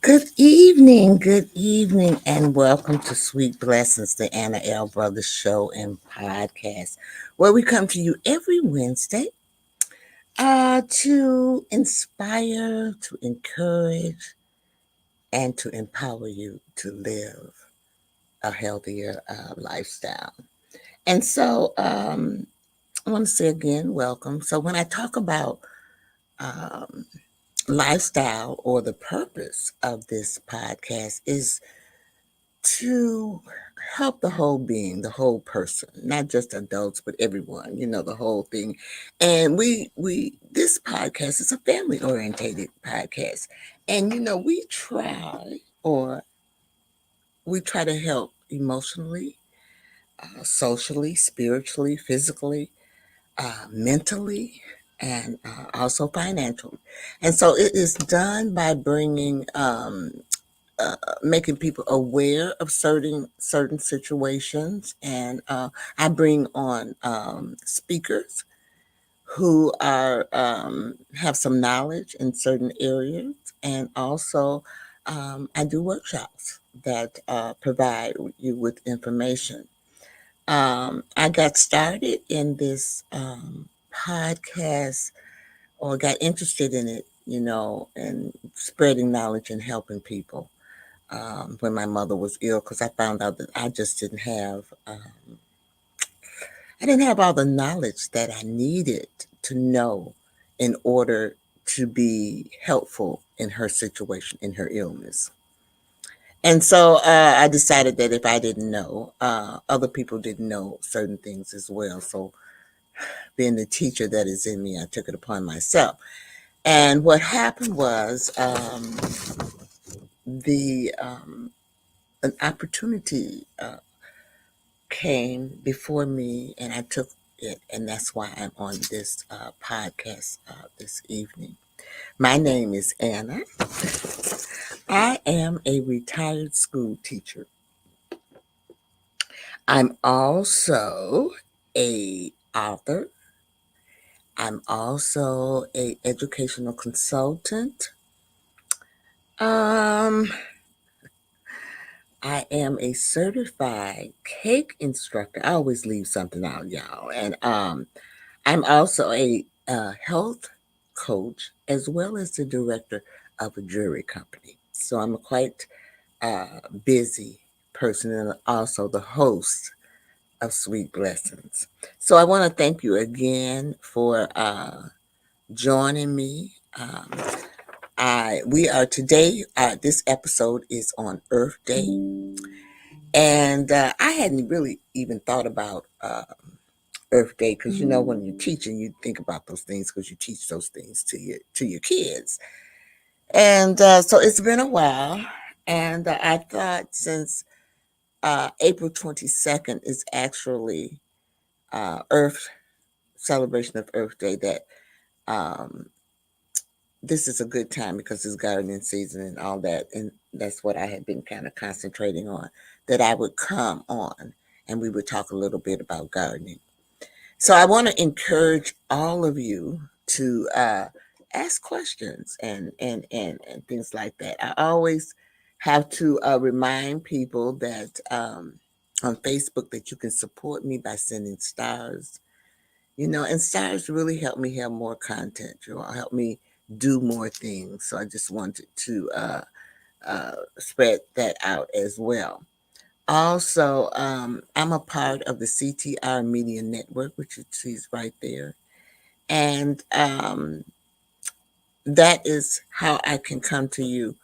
Good evening, and welcome to Sweet Blessings, the Anna L. Brothers Show and Podcast, where we come to you every Wednesday to inspire, to encourage, and to empower you to live a healthier lifestyle. And so I want to say again, welcome. So when I talk about um, lifestyle or the purpose of this podcast is to help the whole being, the whole person, not just adults, but everyone, the whole thing. And we this podcast is a family orientated podcast. And or we try to help emotionally, socially, spiritually, physically, mentally, and also financially. And so it is done by bringing making people aware of certain situations, and I bring on speakers who are have some knowledge in certain areas, and also I do workshops that provide you with information. I got started in this podcast, or got interested in it, and spreading knowledge and helping people when my mother was ill, because I found out that I didn't have all the knowledge that I needed to know in order to be helpful in her situation, in her illness. And so I decided that if I didn't know, other people didn't know certain things as well. So, being the teacher that is in me, I took it upon myself. And what happened was the an opportunity came before me, and I took it, and that's why I'm on this podcast this evening. My name is Anna. I am a retired school teacher. I'm also a author. I'm also a educational consultant. Um, I am a certified cake instructor. I always leave something out, y'all. And I'm also a health coach, as well as the director of a jewelry company. So I'm a quite busy person, and also the host of Sweet Blessings. So I want to thank you again for joining me. We are today. This episode is on Earth Day, and I hadn't really even thought about Earth Day, because when you're teaching, you think about those things because you teach those things to your kids. And so it's been a while, and I thought, since April 22nd is actually Earth celebration of Earth Day, that um, this is a good time, because it's gardening season and all that, and that's what I had been kind of concentrating on. That I would come on, and we would talk a little bit about gardening. So I want to encourage all of you to ask questions, and things like that. I always have to remind people that on Facebook, that you can support me by sending stars. And stars really help me have more content. Help me do more things. So I just wanted to spread that out as well. Also, I'm a part of the CTR Media Network, which you see right there. And that is how I can come to you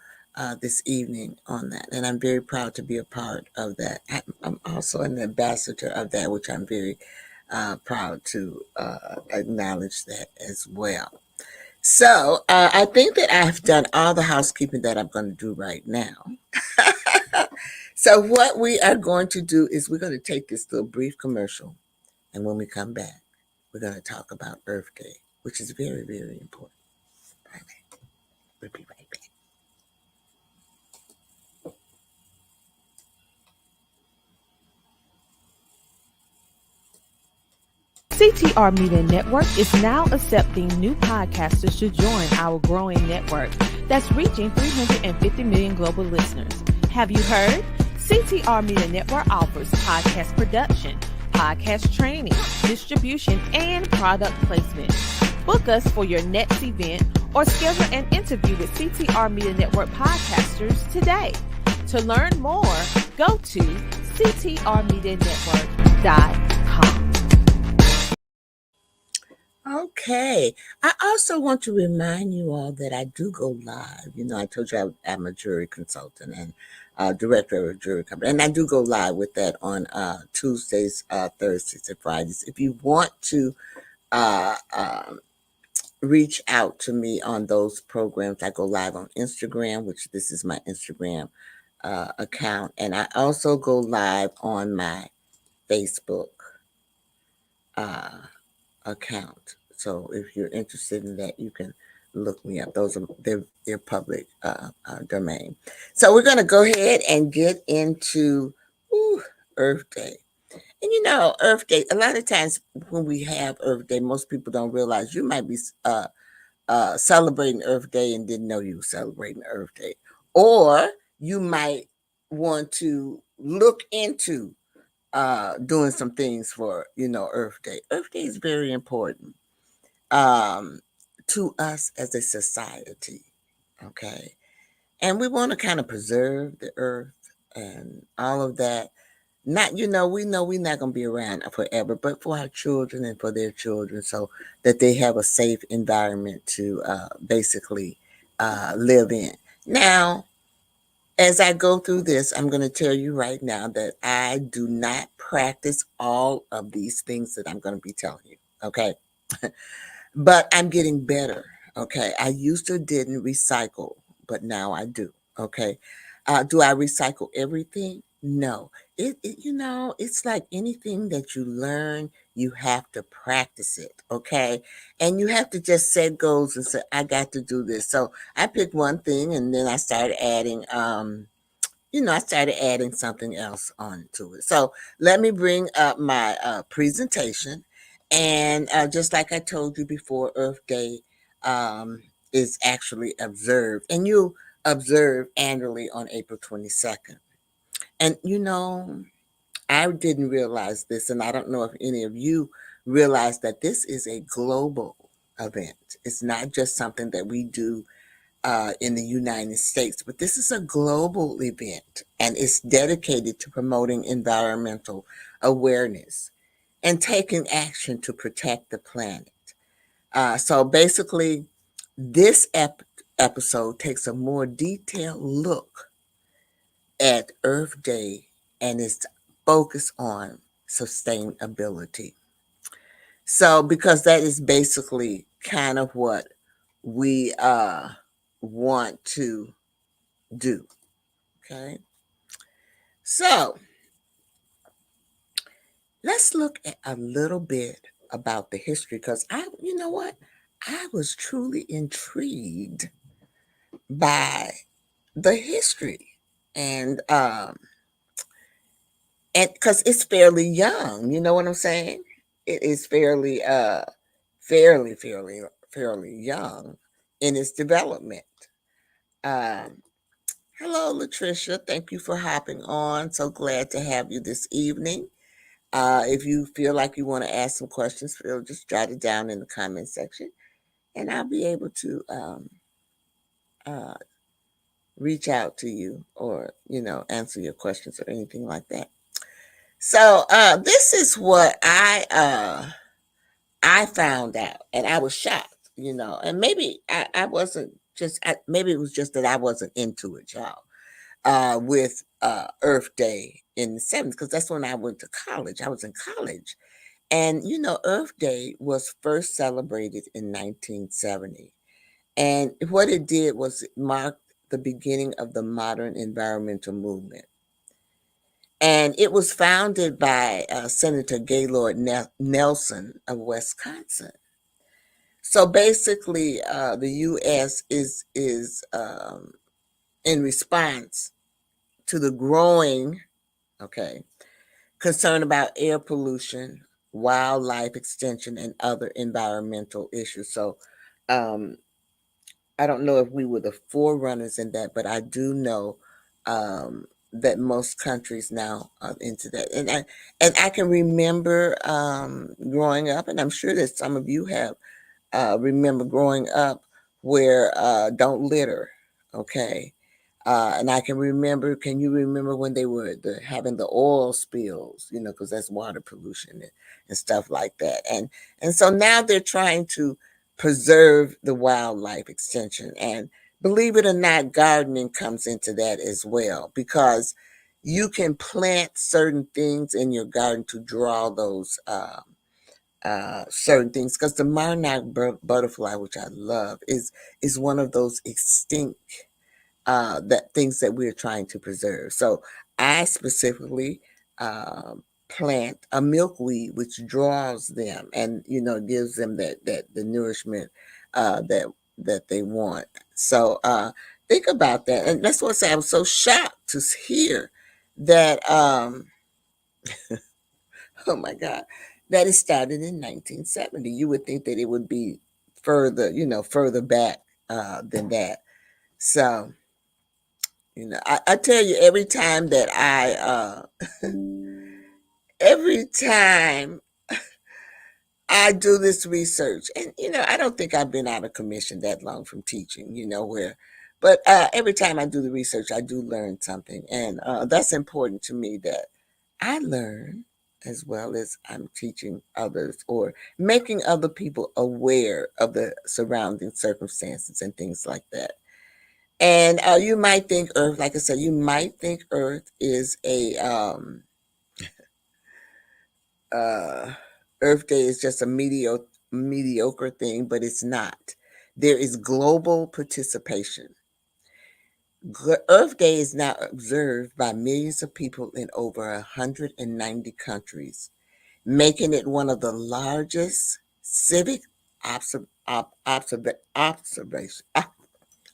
this evening on that. And I'm very proud to be a part of that. I'm also an ambassador of that, which I'm very proud to acknowledge that as well. So I think that I've done all the housekeeping that I'm going to do right now. So what we are going to do is we're going to take this little brief commercial, and when we come back, we're going to talk about Earth Day, which is very, very important. All right. We'll be right back. CTR Media Network is now accepting new podcasters to join our growing network that's reaching 350 million global listeners. Have you heard? CTR Media Network offers podcast production, podcast training, distribution, and product placement. Book us for your next event or schedule an interview with CTR Media Network podcasters today. To learn more, go to ctrmedianetwork.com. Okay. I also want to remind you all that I do go live. I told you I'm a jury consultant and director of a jury company. And I do go live with that on Tuesdays, Thursdays, and Fridays. If you want to uh, reach out to me on those programs, I go live on Instagram, which this is my Instagram account. And I also go live on my Facebook account. So if you're interested in that, you can look me up. They're public domain. So we're going to go ahead and get into Earth Day. And Earth Day. A lot of times when we have Earth Day, most people don't realize you might be celebrating Earth Day and didn't know you were celebrating Earth Day, or you might want to look into doing some things for Earth Day. Earth Day is very important um, to us as a society. Okay, and we want to kind of preserve the earth and all of that. Not we know we're not going to be around forever, but for our children and for their children, so that they have a safe environment to basically live in. Now, as I go through this, I'm going to tell you right now that I do not practice all of these things that I'm going to be telling you. Okay. But I'm getting better. Okay. I used to didn't recycle, but now I do. Okay. Do I recycle everything? No. It's like anything that you learn, you have to practice it. Okay. And you have to just set goals and say, I got to do this. So I picked one thing and then I started adding, something else onto it. So let me bring up my presentation. And just like I told you before, Earth Day is actually observed. And you observe annually on April 22nd. And I didn't realize this, and I don't know if any of you realize that this is a global event. It's not just something that we do in the United States, but this is a global event and it's dedicated to promoting environmental awareness and taking action to protect the planet. So basically, this episode takes a more detailed look at Earth Day and its focus on sustainability. So, because that is basically kind of what we want to do. Okay. So let's look at a little bit about the history because you know what? I was truly intrigued by the history and because it's fairly young, you know what I'm saying? It is fairly young in its development. Um, Hello, Latricia. Thank you for hopping on. So glad to have you this evening. If you feel like you want to ask some questions, just jot it down in the comment section, and I'll be able to uh, reach out to you or answer your questions or anything like that. So this is what I found out, and I was shocked. And maybe I wasn't maybe it was just that I wasn't into it, y'all. With Earth Day in the 70s, because that's when I went to college. I was in college. And, Earth Day was first celebrated in 1970. And what it did was it marked the beginning of the modern environmental movement. And it was founded by Senator Gaylord Nelson of Wisconsin. So basically, the U.S. is in response to the growing, okay, concern about air pollution, wildlife extension, and other environmental issues. So, um, I don't know if we were the forerunners in that, but I do know that most countries now are into that. And I can remember growing up, and I'm sure that some of you have remember growing up where don't litter, okay? And I can remember, can you remember when they were having the oil spills, because that's water pollution and stuff like that. And so now they're trying to preserve the wildlife extension. And believe it or not, gardening comes into that as well, because you can plant certain things in your garden to draw those certain things, because the monarch butterfly, which I love, is one of those extinct that things that we're trying to preserve. So I specifically plant a milkweed which draws them, and gives them that the nourishment that they want. So think about that, and that's what I say. I was so shocked to hear that. Oh my God. That it started in 1970. You would think that it would be further back than that. So, I tell you, every time I do this research, and I don't think I've been out of commission that long from teaching, but every time I do the research, I do learn something. And that's important to me, that I learn as well as I'm teaching others, or making other people aware of the surrounding circumstances and things like that. And you might think Earth, like I said, you might think Earth is uh, Earth Day is just a mediocre thing, but it's not. There is global participation. Earth Day is now observed by millions of people in over 190 countries, making it one of the largest civic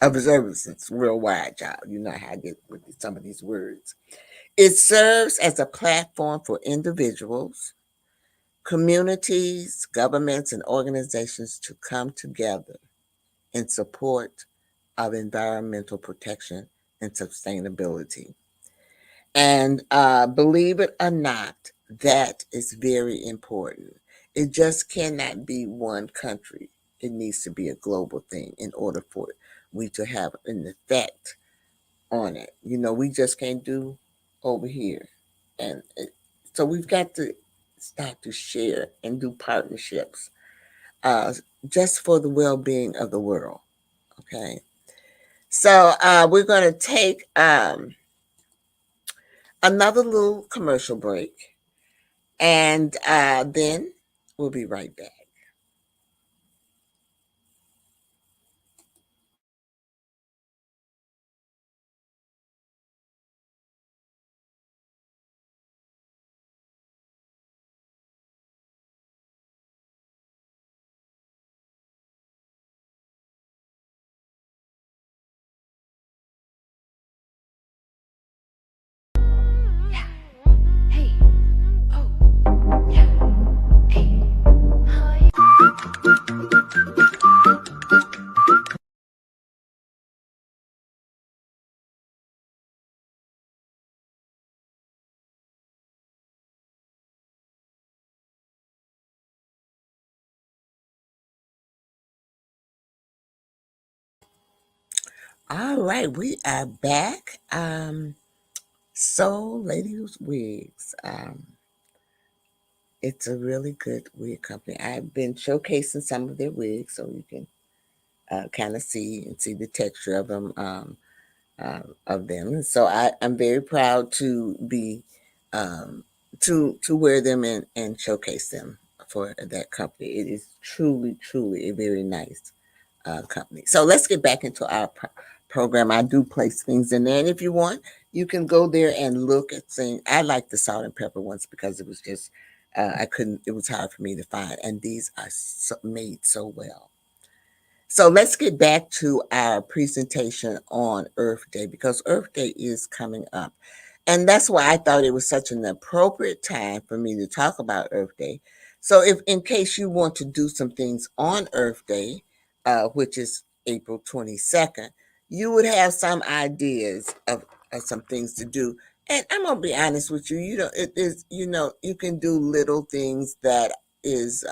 observances worldwide, child. You know how I get with some of these words. It serves as a platform for individuals, communities, governments, and organizations to come together in support of environmental protection and sustainability. And believe it or not, that is very important. It just cannot be one country. It needs to be a global thing in order for we to have an effect on it. We just can't do over here. So we've got to start to share and do partnerships uh, just for the well being of the world. Okay. So we're going to take another little commercial break, and then we'll be right back. Yeah. Hey. Oh. Yeah. Hey. Hi. All right, we are back. Soul Ladies Wigs. It's a really good wig company. I've been showcasing some of their wigs, so you can kind of see the texture of them. Of them. So I'm very proud to be to wear them and showcase them for that company. It is truly a very nice company. So let's get back into our program. I do place things in there, and if you want, you can go there and look at things. I like the salt and pepper ones because it was just I couldn't. It was hard for me to find, and these are made so well. So let's get back to our presentation on Earth Day, because Earth Day is coming up. And that's why I thought it was such an appropriate time for me to talk about Earth Day, So if in case you want to do some things on Earth Day, which is April 22nd, you would have some ideas of some things to do. And I'm gonna be honest with you, it is, you can do little things that is,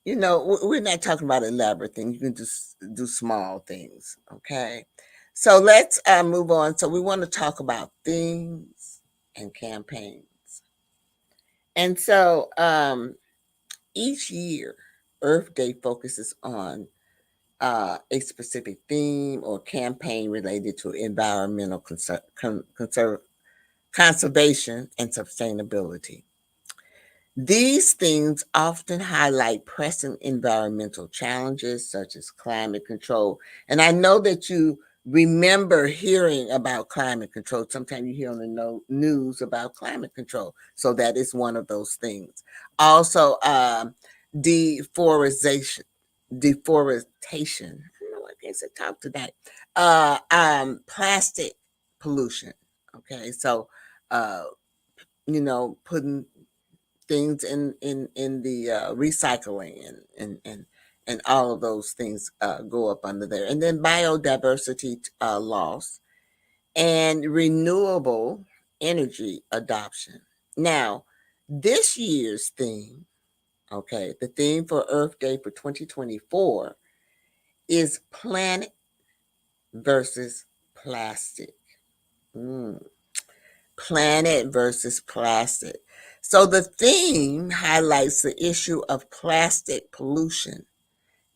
we're not talking about elaborate things. You can just do small things, okay? So let's move on. So we want to talk about themes and campaigns. And so each year, Earth Day focuses on a specific theme or campaign related to environmental conservation and sustainability. These themes often highlight pressing environmental challenges such as climate control. And I know that you remember hearing about climate control. Sometimes you hear on the news about climate control. So that is one of those things. Also, deforestation. Deforestation. I don't know what I guess I talk today. Plastic pollution. Okay, so putting things in the recycling and all of those things go up under there. And then biodiversity loss and renewable energy adoption. Now, this year's theme, okay, the theme for Earth Day for 2024 is planet versus plastic. Mm. Planet versus plastic. So the theme highlights the issue of plastic pollution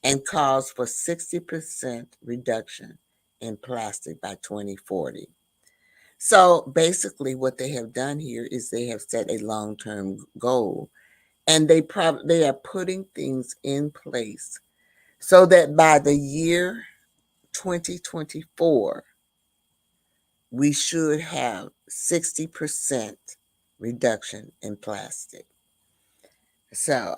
and calls for 60% reduction in plastic by 2040. So basically what they have done here is they have set a long-term goal, and they are putting things in place so that by the year 2024 we should have 60% reduction in plastic. So,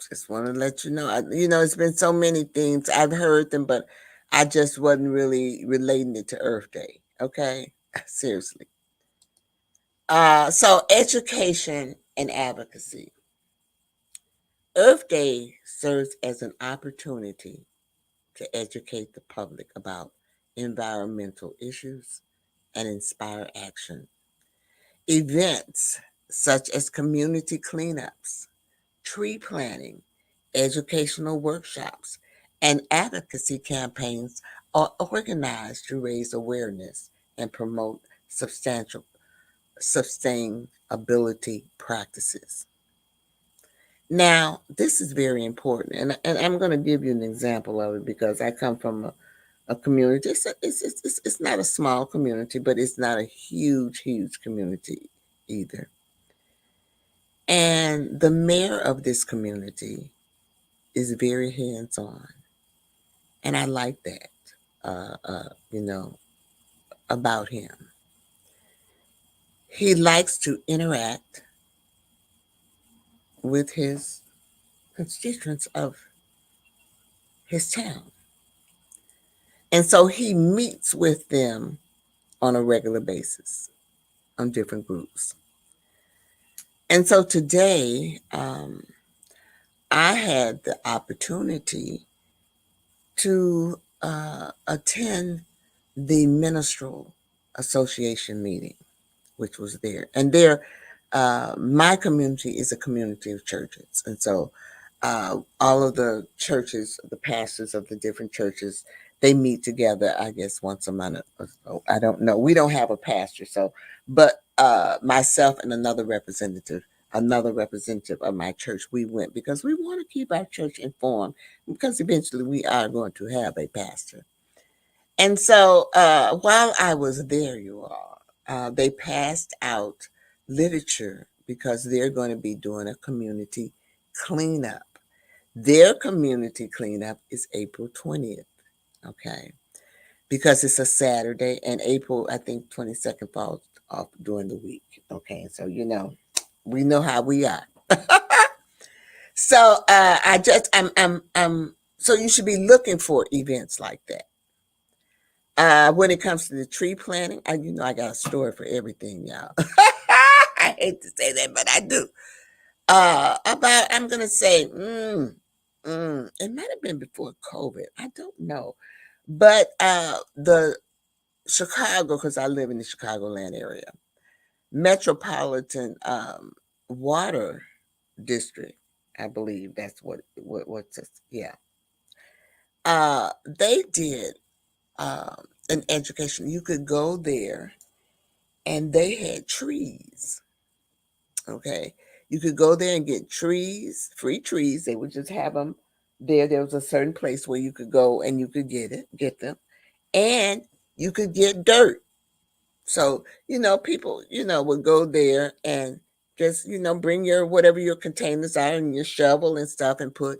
just want to let you know. It's been so many things. I've heard them, but I just wasn't really relating it to Earth Day. Okay? Seriously. So education and advocacy. Earth Day serves as an opportunity to educate the public about environmental issues and inspire action. Events such as community cleanups, tree planting, educational workshops, and advocacy campaigns are organized to raise awareness and promote sustainability practices. Now, this is very important, and I'm going to give you an example of it because I come from a community. It's not a small community, but it's not a huge community either. And the mayor of this community is very hands-on, and I like that, about him. He likes to interact with his constituents of his town. And so he meets with them on a regular basis on different groups. And so today, I had the opportunity to attend the Minstrel Association meeting, which was there. And my community is a community of churches. And so all of the churches, the pastors of the different churches, they meet together, I guess, once a month. I don't know. We don't have a pastor. But myself and another representative of my church, we went because we want to keep our church informed because eventually we are going to have a pastor. And so while I was there, you all, they passed out literature because they're going to be doing a community cleanup. Their community cleanup is April 20th, okay? Because it's a Saturday, and April, I think 22nd falls off during the week, okay? So, we know how we are. So so you should be looking for events like that. When it comes to the tree planting, I got a story for everything, y'all. I hate to say that, but I do. About I'm gonna say, it might have been before COVID. I don't know, but the Chicago, because I live in the Chicagoland area, Metropolitan Water District, I believe that's what's this, yeah. They did an education. You could go there, and they had trees. Okay, you could go there and get trees, free trees. They would just have them there. There was a certain place where you could go and you could get them, and you could get dirt. So, people, would go there and just, bring your whatever your containers are and your shovel and stuff and put,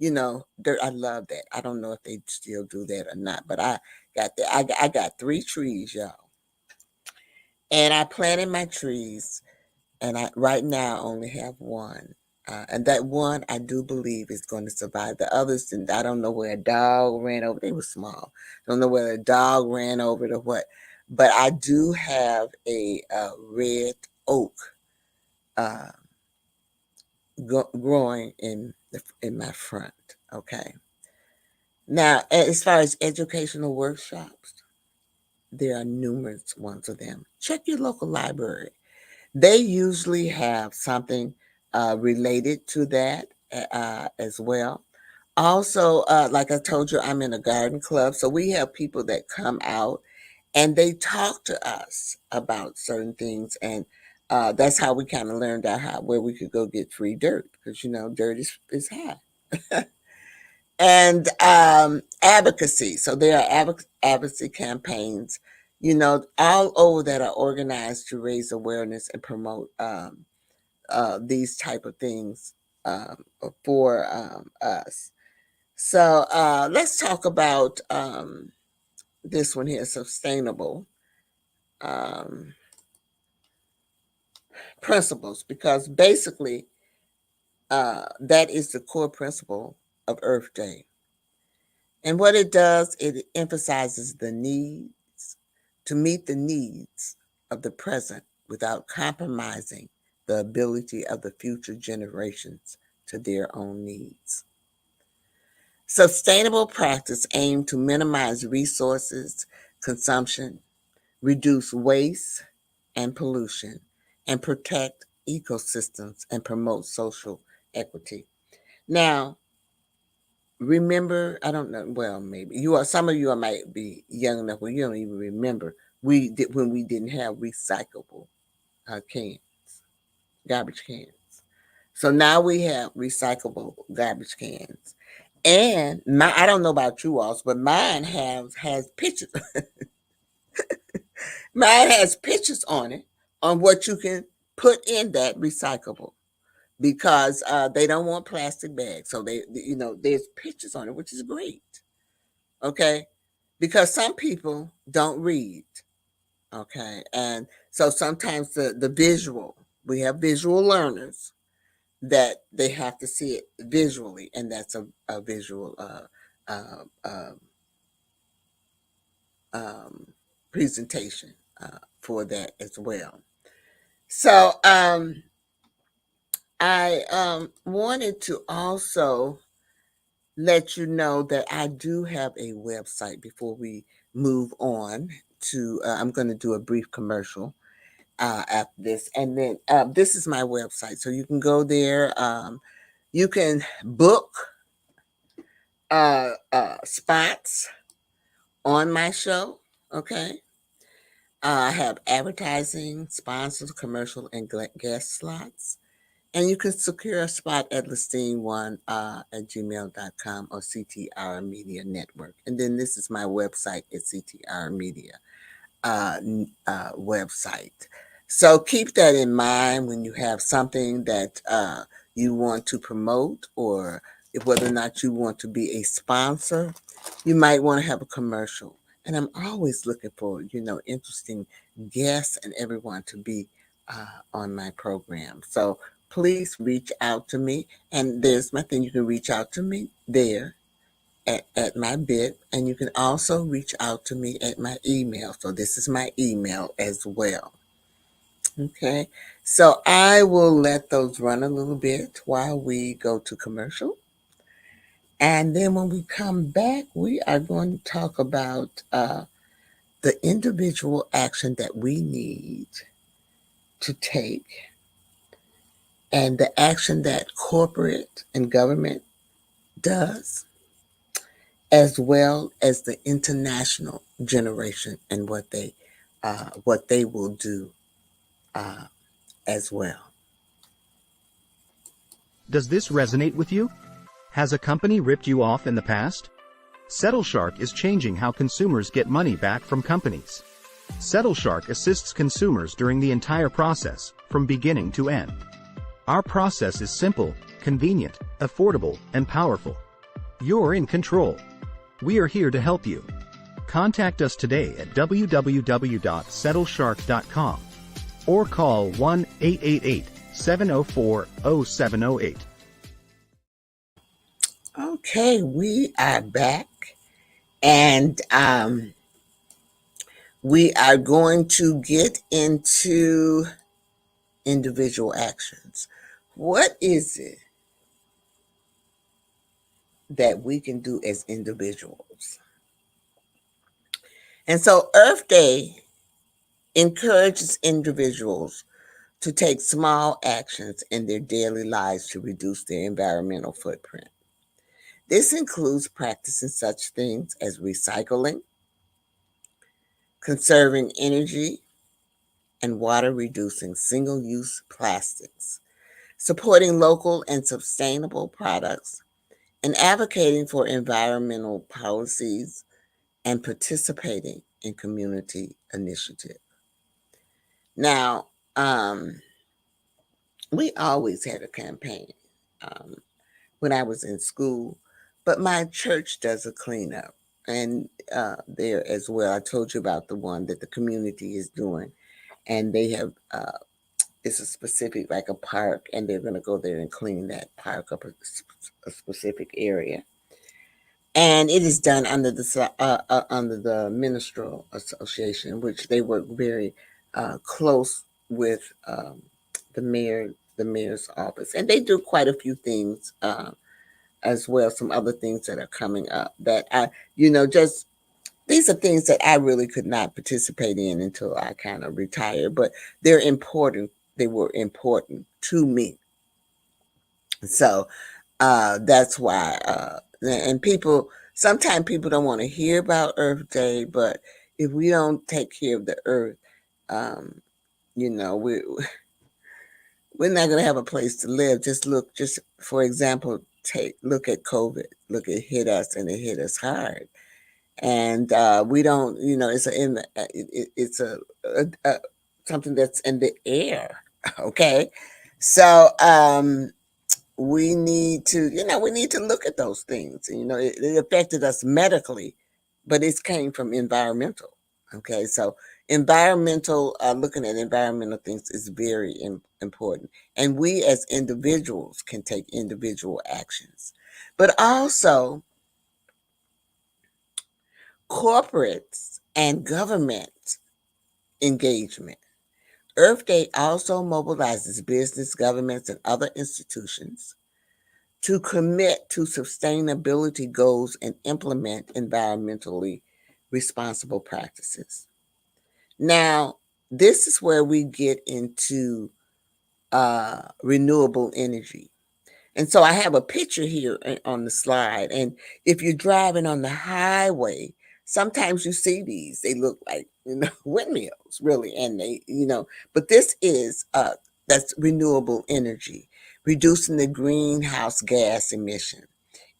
dirt. I love that. I don't know if they still do that or not, but I got that. I got 3 trees, y'all. And I planted my trees, and I right now only have one. And that one I do believe is going to survive. The others, and I don't know where a dog ran over. They were small. I don't know whether a dog ran over it or what. But I do have a red oak uh, growing in my front. Okay. Now, as far as educational workshops, there are numerous ones of them. Check your local library. They usually have something related to that as well. Also, like I told you, I'm in a garden club. So we have people that come out and they talk to us about certain things. And that's how we kind of learned out where we could go get free dirt because, dirt is high. And advocacy. So there are advocacy campaigns, all over that are organized to raise awareness and promote these type of things for us. So let's talk about this one here, sustainable um, principles, because basically that is the core principle of Earth Day. And what it does, it emphasizes the needs to meet the needs of the present without compromising the ability of the future generations to their own needs. Sustainable practice aim to minimize resources consumption, reduce waste and pollution, and protect ecosystems and promote social equity. Now, remember, I don't know, well, maybe some of you might be young enough where you don't even remember we did when we didn't have recyclable cans, garbage cans. So now we have recyclable garbage cans. And I don't know about you all, but mine has pictures. Mine has pictures on it on what you can put in that recyclable because they don't want plastic bags. So there's pictures on it, which is great. Okay, because some people don't read. Okay, and so sometimes the visual, we have visual learners that they have to see it visually, and that's a visual uh, um, um, presentation for that as well. So I wanted to also let you know that I do have a website before we move on to, I'm going to do a brief commercial after this. And then this is my website. So you can go there. You can book spots on my show. Okay. I have advertising, sponsors, commercial, and guest slots. And you can secure a spot at Listine1 at gmail.com or CTR Media Network. And then this is my website at CTR Media website. So keep that in mind when you have something that you want to promote, or whether or not you want to be a sponsor. You might want to have a commercial. And I'm always looking for, interesting guests and everyone to be on my program. So please reach out to me. And there's my thing. You can reach out to me there. at my bit, and you can also reach out to me at my email. So this is my email as well. Okay, so I will let those run a little bit while we go to commercial. And then when we come back, we are going to talk about the individual action that we need to take and the action that corporate and government does, as well as the international generation and what they will do uh, as well. Does this resonate with you? Has a company ripped you off in the past? SettleShark is changing how consumers get money back from companies. SettleShark assists consumers during the entire process, from beginning to end. Our process is simple, convenient, affordable, and powerful. You're in control. We are here to help you. Contact us today at www.settleshark.com or call 1-888-704-0708. Okay, we are back, and we are going to get into individual actions. What is it that we can do as individuals? And so Earth Day encourages individuals to take small actions in their daily lives to reduce their environmental footprint. This includes practicing such things as recycling, conserving energy and water, reducing single-use plastics, supporting local and sustainable products, and advocating for environmental policies and participating in community initiatives. Now, we always had a campaign when I was in school, but my church does a cleanup and there as well. I told you about the one that the community is doing, and they have it's a specific, like a park, and they're going to go there and clean that park up, a specific area. And it is done under the Minstrel Association, which they work very close with the mayor's office, and they do quite a few things as well. Some other things that are coming up that just these are things that I really could not participate in until I kind of retired, but they're important. They were important to me. So that's why, and sometimes people don't want to hear about Earth Day, but if we don't take care of the earth, um, you know, we, we're not going to have a place to live. Just for example, look at COVID. Look, it hit us, and it hit us hard. And we don't, it's a something that's in the air. Okay, so we need to, look at those things. And, it affected us medically, but it came from environmental. Okay, so looking at environmental things is very important, and we as individuals can take individual actions, but also corporates and government engagement. Earth Day also mobilizes business, governments, and other institutions to commit to sustainability goals and implement environmentally responsible practices. Now, this is where we get into renewable energy. And so I have a picture here on the slide. And if you're driving on the highway, sometimes you see these. They look like, windmills, really. And but this is that's renewable energy, reducing the greenhouse gas emission,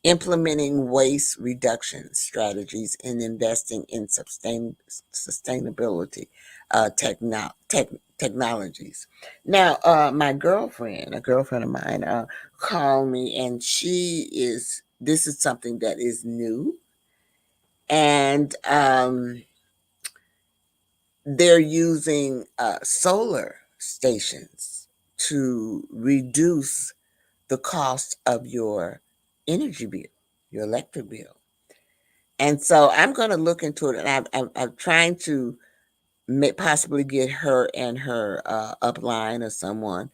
implementing waste reduction strategies, and investing in sustainability technologies. Now, a girlfriend of mine, called me, and this is something that is new, and they're using solar stations to reduce the cost of your energy bill, your electric bill. And so I'm going to look into it, and I'm trying to possibly get her and her upline or someone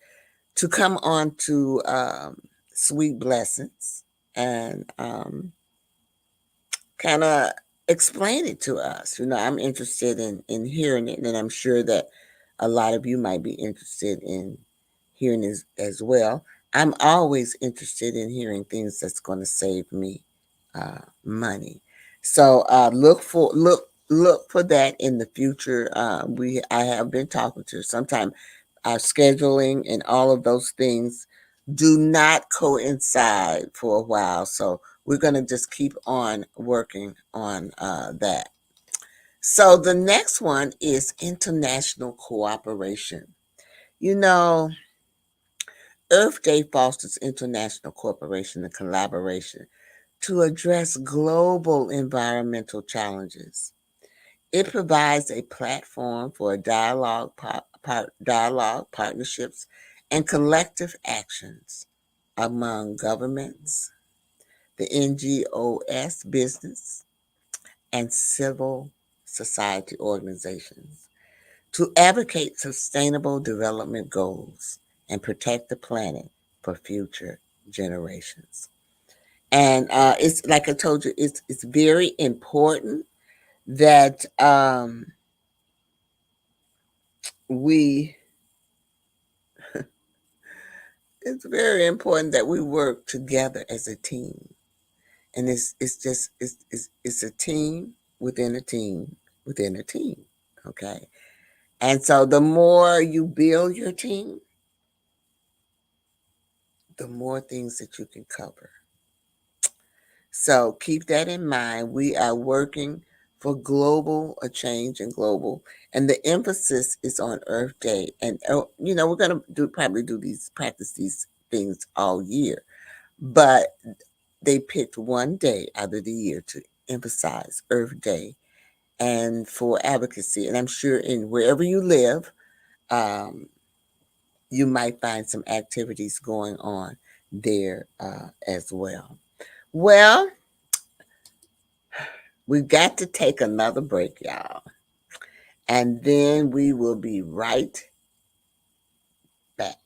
to come on to Sweet Blessings and kind of explain it to us. I'm interested in hearing it, and I'm sure that a lot of you might be interested in hearing it as well. I'm always interested in hearing things that's going to save me money. So look for that in the future. I have been talking to her. Sometime our scheduling and all of those things do not coincide for a while. So we're going to just keep on working on that. So the next one is international cooperation. You know, Earth Day fosters international cooperation and collaboration to address global environmental challenges. It provides a platform for dialogue, partnerships, and collective actions among governments, the NGOs, business, and civil society organizations to advocate sustainable development goals and protect the planet for future generations. And it's like I told you, it's very important that we it's very important that we work together as a team. And it's a team within a team within a team. Okay. And so the more you build your team, the more things that you can cover. So keep that in mind. We are working for global a change in global, and the emphasis is on Earth Day. And we're going to probably do these practice these things all year, but they picked one day out of the year to emphasize Earth Day and for advocacy. And I'm sure in wherever you live, um, you might find some activities going on there as well. Well, we got to take another break, y'all. And then we will be right back.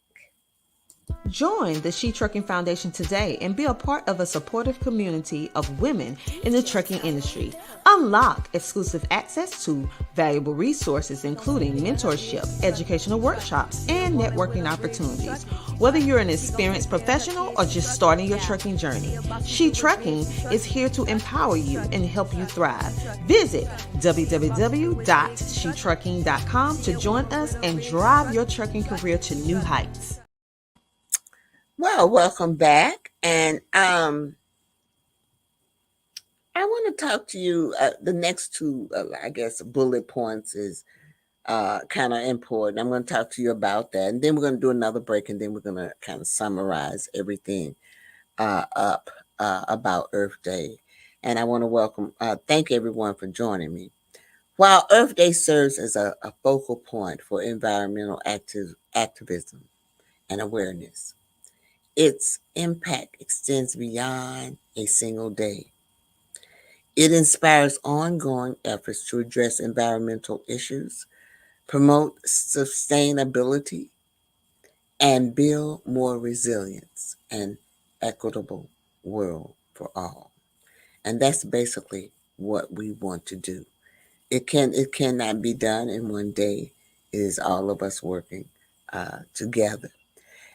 Join the She Trucking Foundation today and be a part of a supportive community of women in the trucking industry. Unlock exclusive access to valuable resources, including mentorship, educational workshops, and networking opportunities. Whether you're an experienced professional or just starting your trucking journey, She Trucking is here to empower you and help you thrive. Visit www.shetrucking.com to join us and drive your trucking career to new heights. Well, welcome back. And I want to talk to you. The next two, I guess, bullet points is kind of important. I'm going to talk to you about that. And then we're going to do another break, and then we're going to kind of summarize everything up about Earth Day. And I want to thank everyone for joining me. While Earth Day serves as a focal point for environmental activism and awareness, its impact extends beyond a single day. It inspires ongoing efforts to address environmental issues, promote sustainability, and build more resilience and equitable world for all. And that's basically what we want to do. It cannot be done in one day. It is all of us working together.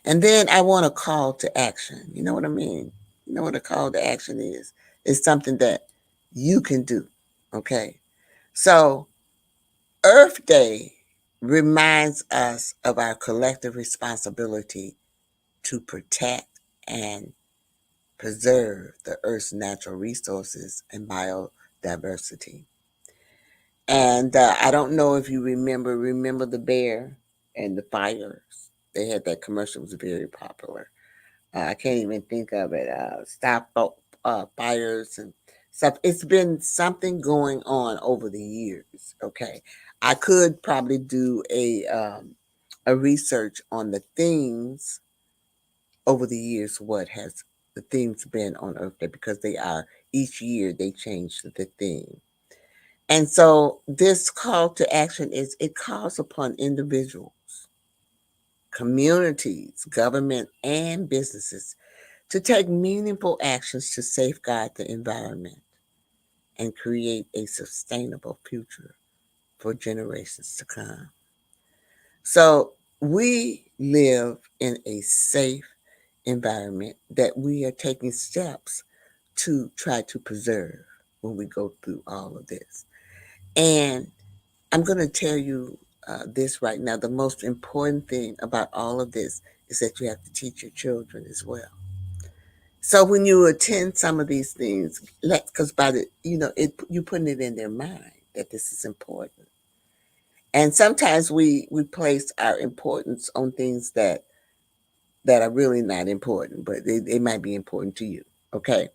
And then I want a call to action. You know what I mean? You know what a call to action is? It's something that you can do. Okay. So Earth Day reminds us of our collective responsibility to protect and preserve the Earth's natural resources and biodiversity. And I don't know if you remember the bear and the fires. They had that commercial, it was very popular. I can't even think of it. Fires and stuff. It's been something going on over the years. Okay, I could probably do a research on the things over the years what has the theme's been on Earth Day because each year they change the theme. And so this call to action it calls upon individuals, communities, government, and businesses to take meaningful actions to safeguard the environment and create a sustainable future for generations to come. So we live in a safe environment that we are taking steps to try to preserve when we go through all of this. And I'm going to tell you this right now. The most important thing about all of this is that you have to teach your children as well. So when you attend some of these things, because you're putting it in their mind that this is important. And sometimes we place our importance on things that are really not important, but they might be important to you. Okay.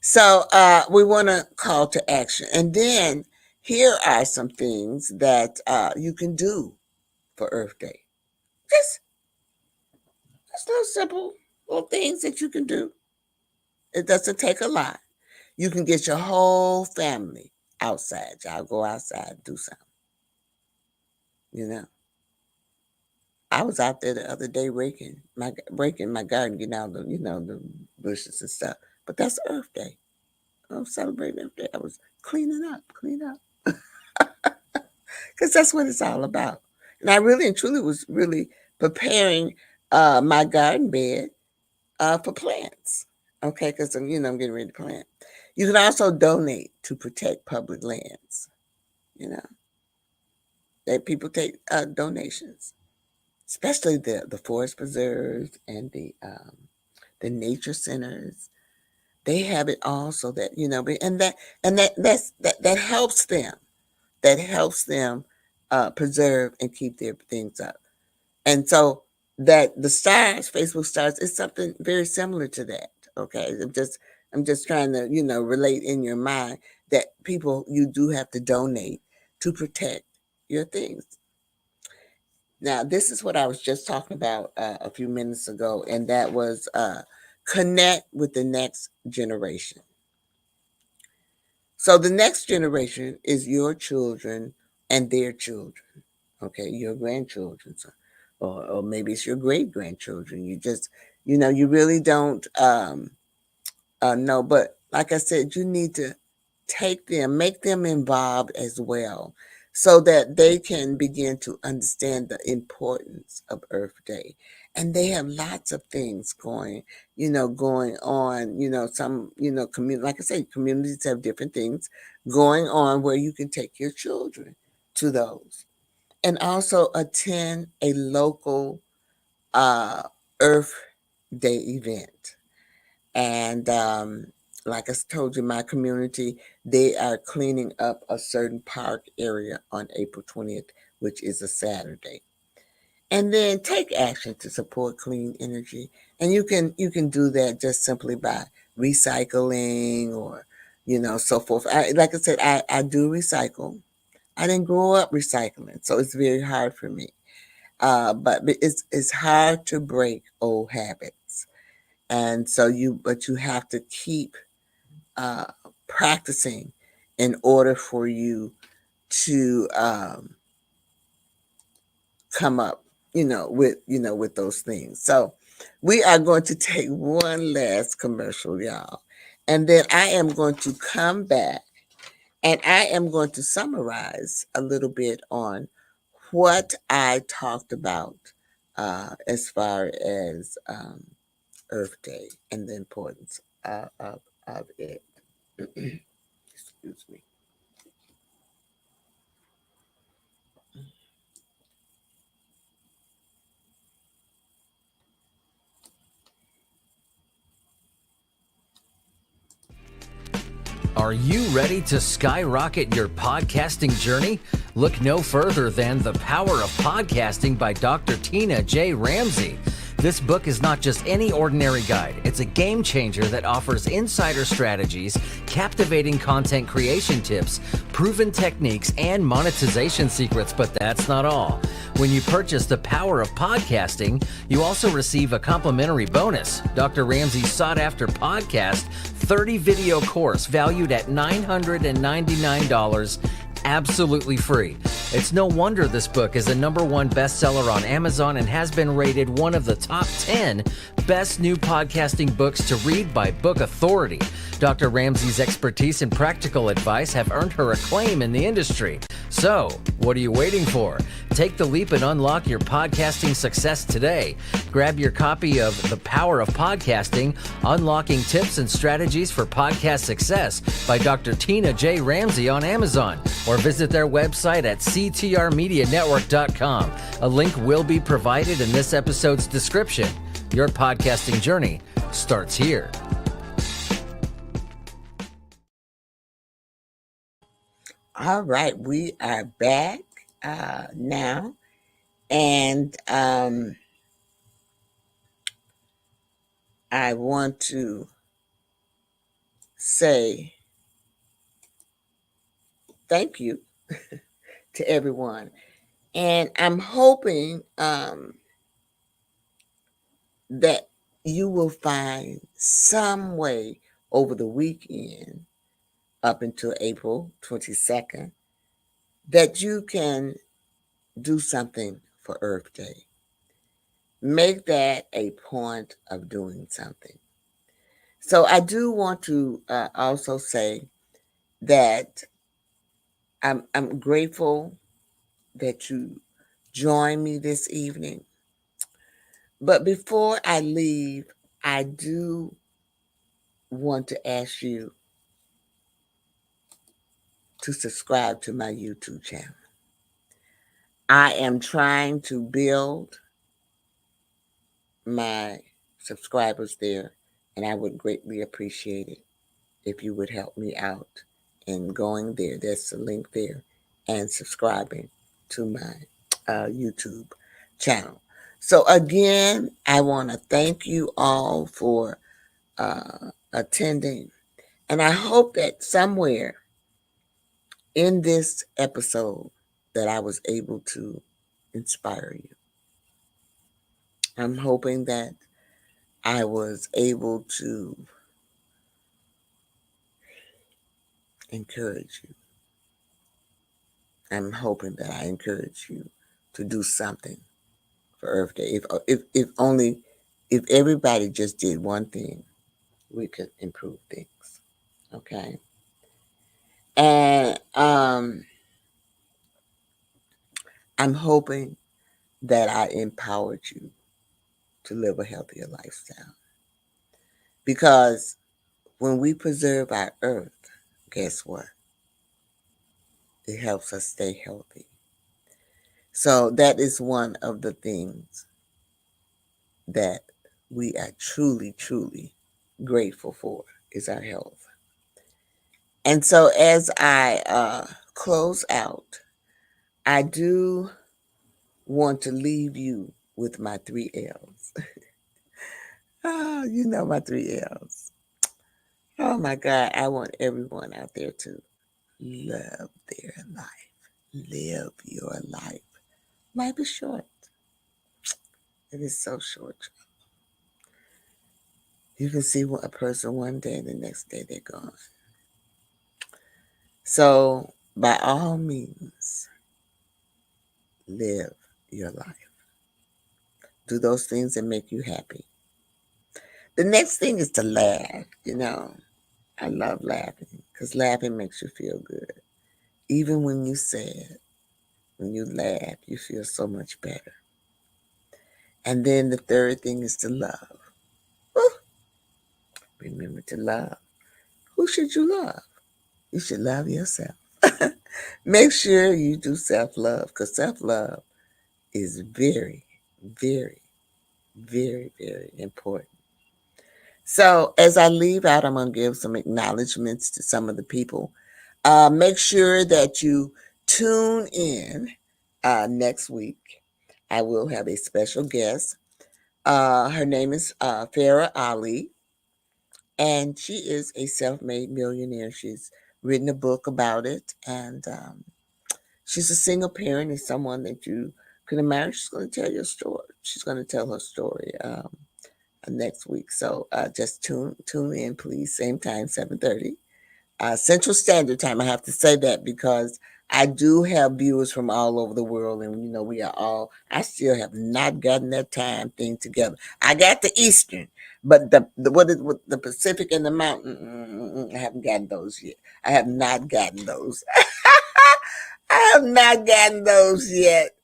So we want to call to action. And then here are some things that you can do for Earth Day. Just little simple little things that you can do. It doesn't take a lot. You can get your whole family outside. Y'all go outside and do something. I was out there the other day raking my garden, getting out the bushes and stuff. But that's Earth Day. I'm celebrating Earth Day. I was cleaning up. Because that's what it's all about. And I really and truly was really preparing my garden bed for plants. Okay, because I'm getting ready to plant. You can also donate to protect public lands. That people take donations, especially the forest preserves and the nature centers. They have it all so that that helps them. That helps them preserve and keep their things up. And so that the stars, Facebook stars, is something very similar to that. Okay, I'm just trying to relate in your mind that you do have to donate to protect your things. Now, this is what I was just talking about a few minutes ago, and that was connect with the next generation. So the next generation is your children and their children, okay, your grandchildren, or maybe it's your great-grandchildren. You just, you really don't know. But like I said, you need to make them involved as well, so that they can begin to understand the importance of Earth Day. And they have lots of things going on, some, like I say, communities have different things going on where you can take your children to those. And also attend a local Earth Day event. And like I told you, my community, they are cleaning up a certain park area on April 20th, which is a Saturday. And then take action to support clean energy. And you can do that just simply by recycling or, so forth. Like I said, I do recycle. I didn't grow up recycling, so it's very hard for me. But it's hard to break old habits. And so you have to keep practicing in order for you to come up, with those things. So we are going to take one last commercial, y'all. And then I am going to come back and I am going to summarize a little bit on what I talked about as far as Earth Day and the importance of it. Excuse me. Are you ready to skyrocket your podcasting journey? Look no further than The Power of Podcasting by Dr. Tina J. Ramsey. This book is not just any ordinary guide. It's a game changer that offers insider strategies, captivating content creation tips, proven techniques, and monetization secrets. But that's not all. When you purchase The Power of Podcasting, you also receive a complimentary bonus, Dr. Ramsey's sought-after podcast 30-video course valued at $999, absolutely free. It's no wonder this book is a #1 bestseller on Amazon and has been rated one of the top 10 best new podcasting books to read by Book Authority. Dr. Ramsey's expertise and practical advice have earned her acclaim in the industry. So, what are you waiting for? Take the leap and unlock your podcasting success today. Grab your copy of The Power of Podcasting, Unlocking Tips and Strategies for Podcast Success by Dr. Tina J. Ramsey on Amazon, or visit their website at ctrmedianetwork.com. A link will be provided in this episode's description. Your podcasting journey starts here. All right, we are back now, and I want to say thank you to everyone, and I'm hoping that you will find some way over the weekend up until April 22nd that you can do something for Earth Day. Make that a point of doing something. So I do want to also say that I'm grateful that you joined me this evening. But before I leave, I do want to ask you to subscribe to my YouTube channel. I am trying to build my subscribers there, and I would greatly appreciate it if you would help me out in going there. There's a link there, and subscribing to my YouTube channel. So again, I want to thank you all for attending, and I hope that somewhere in this episode that I was able to inspire you. I'm hoping that I was able to encourage you. I'm hoping that I encourage you to do something for Earth Day. If everybody just did one thing, we could improve things. Okay. And I'm hoping that I empowered you to live a healthier lifestyle. Because when we preserve our earth, guess what? It helps us stay healthy. So that is one of the things that we are truly, truly grateful for, is our health. And so as I close out, I do want to leave you with my 3 L's. You know my 3 L's. Oh my God, I want everyone out there to love their life. Live your life. Life is short. It is so short. You can see a person one day and the next day they're gone. So by all means, live your life. Do those things that make you happy. The next thing is to laugh. I love laughing because laughing makes you feel good. Even when you're sad, when you laugh, you feel so much better. And then the third thing is to love. Woo! Remember to love. Who should you love? You should love yourself. Make sure you do self-love, because self-love is very, very, very, very important. So as I leave out, I'm going to give some acknowledgments to some of the people. Make sure that you tune in next week. I will have a special guest. Her name is Farah Ali, and she is a self-made millionaire. She's written a book about it, and she's a single parent and someone that you can imagine. She's going to tell your story. She's going to tell her story next week. So just tune in, please. Same time, 7:30 Central Standard Time. I have to say that because I do have viewers from all over the world, and we are all. I still have not gotten that time thing together. I got the Eastern, but what the Pacific and the Mountain? I haven't gotten those yet. I have not gotten those. I have not gotten those yet.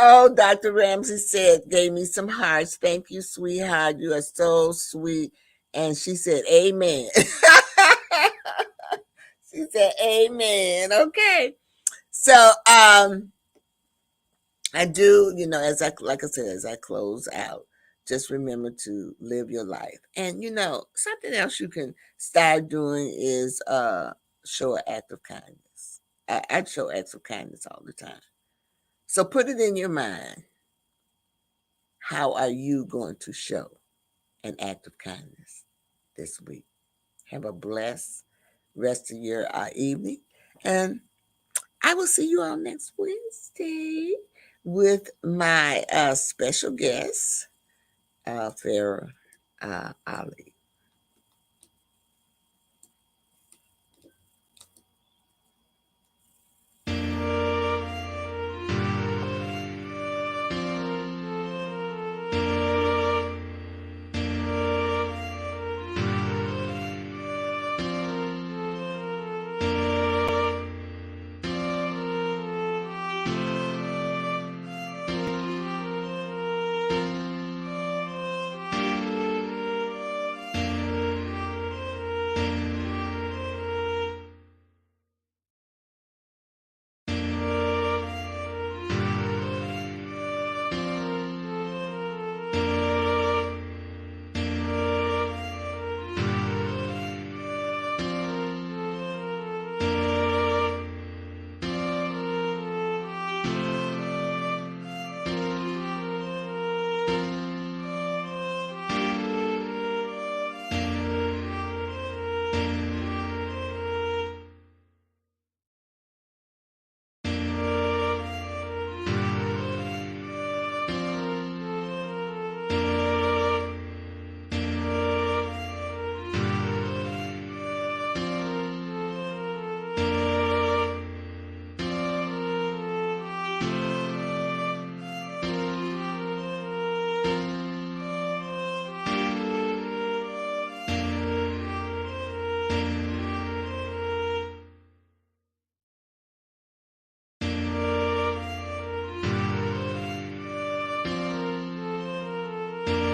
Oh, Dr. Ramsey gave me some hearts. Thank you, sweetheart. You are so sweet. And she said, Amen. She said, Amen. Okay. So, I do, like I said, as I close out, just remember to live your life. And, something else you can start doing is show an act of kindness. I show acts of kindness all the time. So put it in your mind. How are you going to show an act of kindness this week? Have a blessed rest of your evening. And I will see you all next Wednesday with my special guest, Farah Ali.